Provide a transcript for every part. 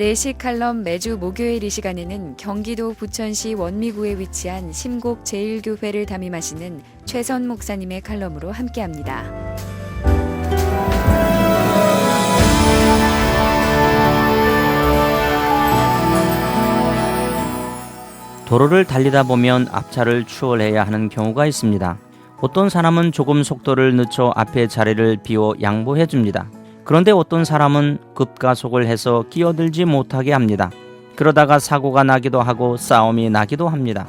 내시 칼럼 매주 목요일 이 시간에는 경기도 부천시 원미구에 위치한 심곡 제1교회를 담임하시는 최선 목사님의 칼럼으로 함께합니다. 도로를 달리다 보면 앞차를 추월해야 하는 경우가 있습니다. 어떤 사람은 조금 속도를 늦춰 앞에 자리를 비워 양보해 줍니다. 그런데 어떤 사람은 급가속을 해서 끼어들지 못하게 합니다. 그러다가 사고가 나기도 하고 싸움이 나기도 합니다.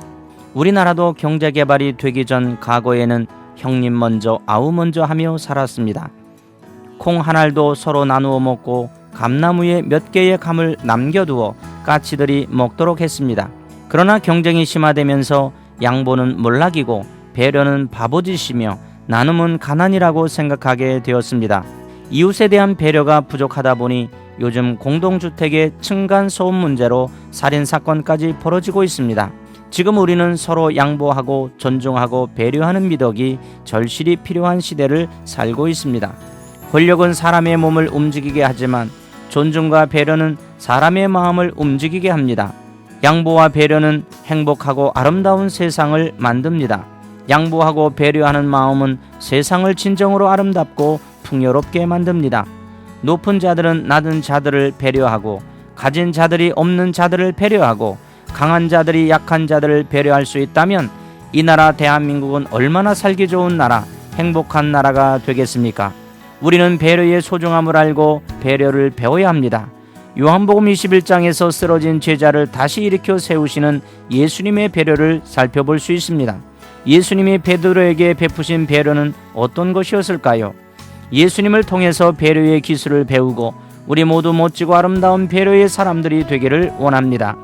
우리나라도 경제개발이 되기 전 과거에는 형님 먼저 아우 먼저 하며 살았습니다. 콩 한 알도 서로 나누어 먹고 감나무에 몇 개의 감을 남겨두어 까치들이 먹도록 했습니다. 그러나 경쟁이 심화되면서 양보는 몰락이고 배려는 바보짓이며 나눔은 가난이라고 생각하게 되었습니다. 이웃에 대한 배려가 부족하다 보니 요즘 공동주택의 층간소음 문제로 살인사건까지 벌어지고 있습니다. 지금 우리는 서로 양보하고 존중하고 배려하는 미덕이 절실히 필요한 시대를 살고 있습니다. 권력은 사람의 몸을 움직이게 하지만 존중과 배려는 사람의 마음을 움직이게 합니다. 양보와 배려는 행복하고 아름다운 세상을 만듭니다. 양보하고 배려하는 마음은 세상을 진정으로 아름답고 풍요롭게 만듭니다. 높은 자들은 낮은 자들을 배려하고 가진 자들이 없는 자들을 배려하고 강한 자들이 약한 자들을 배려할 수 있다면 이 나라 대한민국은 얼마나 살기 좋은 나라, 행복한 나라가 되겠습니까? 우리는 배려의 소중함을 알고 배려를 배워야 합니다. 요한복음 21장에서 쓰러진 제자를 다시 일으켜 세우시는 예수님의 배려를 살펴볼 수 있습니다. 예수님이 베드로에게 베푸신 배려는 어떤 것이었을까요? 예수님을 통해서 배려의 기술을 배우고 우리 모두 멋지고 아름다운 배려의 사람들이 되기를 원합니다.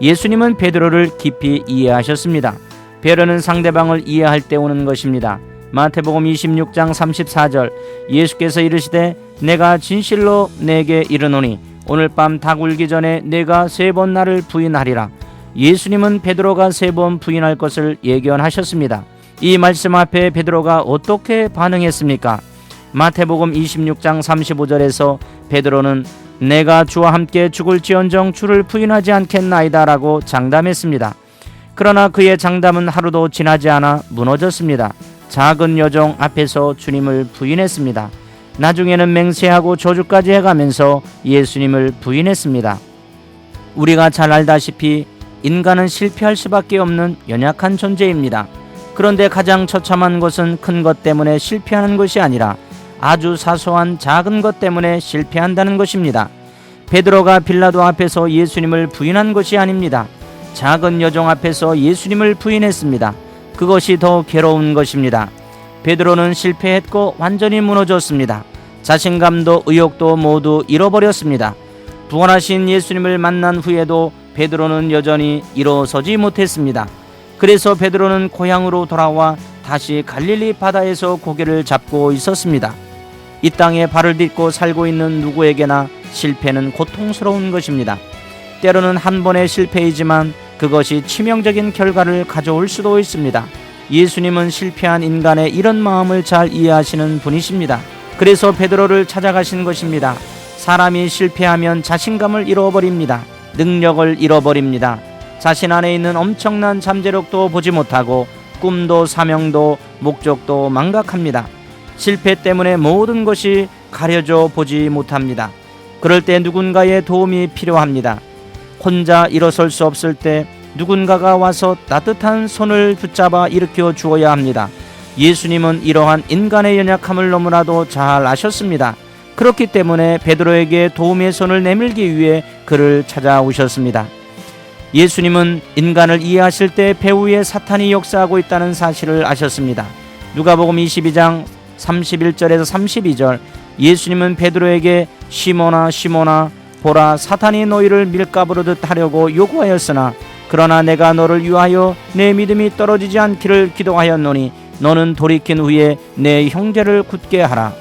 예수님은 베드로를 깊이 이해하셨습니다. 배려는 상대방을 이해할 때 오는 것입니다. 마태복음 26장 34절 예수께서 이르시되 내가 진실로 내게 이르노니 오늘 밤 닭 울기 전에 내가 3번 나를 부인하리라. 예수님은 베드로가 3번 부인할 것을 예견하셨습니다. 이 말씀 앞에 베드로가 어떻게 반응했습니까? 마태복음 26장 35절에서 베드로는 내가 주와 함께 죽을지언정 주를 부인하지 않겠나이다 라고 장담했습니다. 그러나 그의 장담은 하루도 지나지 않아 무너졌습니다. 작은 여종 앞에서 주님을 부인했습니다. 나중에는 맹세하고 저주까지 해가면서 예수님을 부인했습니다. 우리가 잘 알다시피 인간은 실패할 수밖에 없는 연약한 존재입니다. 그런데 가장 처참한 것은 큰 것 때문에 실패하는 것이 아니라 아주 사소한 작은 것 때문에 실패한다는 것입니다. 베드로가 빌라도 앞에서 예수님을 부인한 것이 아닙니다. 작은 여종 앞에서 예수님을 부인했습니다. 그것이 더 괴로운 것입니다. 베드로는 실패했고 완전히 무너졌습니다. 자신감도 의욕도 모두 잃어버렸습니다. 부활하신 예수님을 만난 후에도 베드로는 여전히 일어서지 못했습니다. 그래서 베드로는 고향으로 돌아와 다시 갈릴리 바다에서 고개를 잡고 있었습니다. 이 땅에 발을 딛고 살고 있는 누구에게나 실패는 고통스러운 것입니다. 때로는 한 번의 실패이지만 그것이 치명적인 결과를 가져올 수도 있습니다. 예수님은 실패한 인간의 이런 마음을 잘 이해하시는 분이십니다. 그래서 베드로를 찾아가신 것입니다. 사람이 실패하면 자신감을 잃어버립니다. 능력을 잃어버립니다. 자신 안에 있는 엄청난 잠재력도 보지 못하고 꿈도 사명도 목적도 망각합니다. 실패 때문에 모든 것이 가려져 보지 못합니다. 그럴 때 누군가의 도움이 필요합니다. 혼자 일어설 수 없을 때 누군가가 와서 따뜻한 손을 붙잡아 일으켜 주어야 합니다. 예수님은 이러한 인간의 연약함을 너무나도 잘 아셨습니다. 그렇기 때문에 베드로에게 도움의 손을 내밀기 위해 그를 찾아오셨습니다. 예수님은 인간을 이해하실 때 배후에 사탄이 역사하고 있다는 사실을 아셨습니다. 누가복음 22장 31절에서 32절 예수님은 베드로에게 시몬아 시몬아 보라 사탄이 너희를 밀가부르듯 하려고 요구하였으나 그러나 내가 너를 위하여 내 믿음이 떨어지지 않기를 기도하였노니 너는 돌이킨 후에 내 형제를 굳게 하라.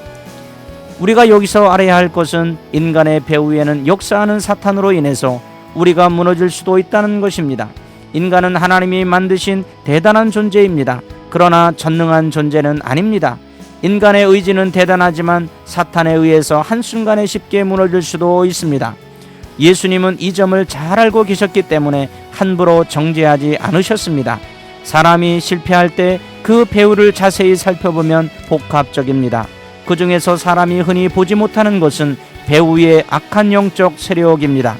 우리가 여기서 알아야 할 것은 인간의 배후에는 역사하는 사탄으로 인해서 우리가 무너질 수도 있다는 것입니다. 인간은 하나님이 만드신 대단한 존재입니다. 그러나 전능한 존재는 아닙니다. 인간의 의지는 대단하지만 사탄에 의해서 한순간에 쉽게 무너질 수도 있습니다. 예수님은 이 점을 잘 알고 계셨기 때문에 함부로 정죄하지 않으셨습니다. 사람이 실패할 때 그 배후를 자세히 살펴보면 복합적입니다. 그 중에서 사람이 흔히 보지 못하는 것은 배후의 악한 영적 세력입니다.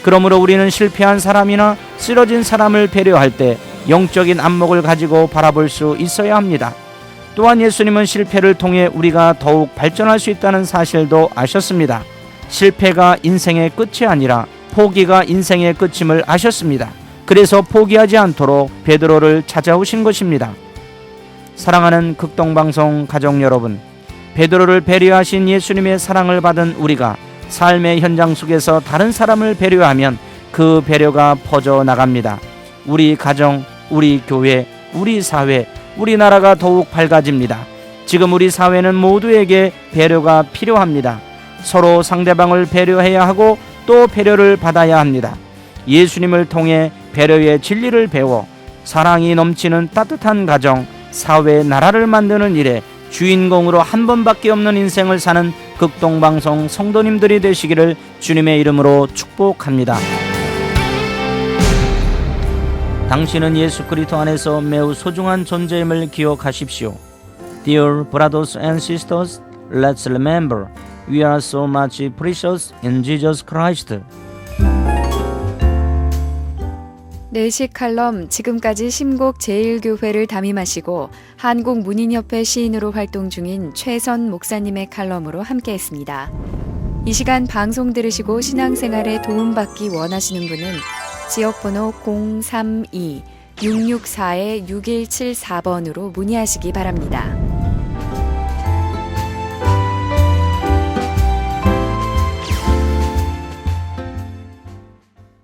그러므로 우리는 실패한 사람이나 쓰러진 사람을 배려할 때 영적인 안목을 가지고 바라볼 수 있어야 합니다. 또한 예수님은 실패를 통해 우리가 더욱 발전할 수 있다는 사실도 아셨습니다. 실패가 인생의 끝이 아니라 포기가 인생의 끝임을 아셨습니다. 그래서 포기하지 않도록 베드로를 찾아오신 것입니다. 사랑하는 극동방송 가족 여러분, 베드로를 배려하신 예수님의 사랑을 받은 우리가 삶의 현장 속에서 다른 사람을 배려하면 그 배려가 퍼져나갑니다. 우리 가정, 우리 교회, 우리 사회, 우리나라가 더욱 밝아집니다. 지금 우리 사회는 모두에게 배려가 필요합니다. 서로 상대방을 배려해야 하고 또 배려를 받아야 합니다. 예수님을 통해 배려의 진리를 배워 사랑이 넘치는 따뜻한 가정, 사회, 나라를 만드는 일에 주인공으로 한 번밖에 없는 인생을 사는 극동방송 성도님들이 되시기를 주님의 이름으로 축복합니다. 당신은 예수 그리스도 안에서 매우 소중한 존재임을 기억하십시오. Dear brothers and sisters, let's remember we are so much precious in Jesus Christ. 내식 칼럼, 지금까지 심곡 제1교회를 담임하시고 한국문인협회 시인으로 활동 중인 최선 목사님의 칼럼으로 함께했습니다. 이 시간 방송 들으시고 신앙생활에 도움받기 원하시는 분은 지역번호 032-664-6174번으로 문의하시기 바랍니다.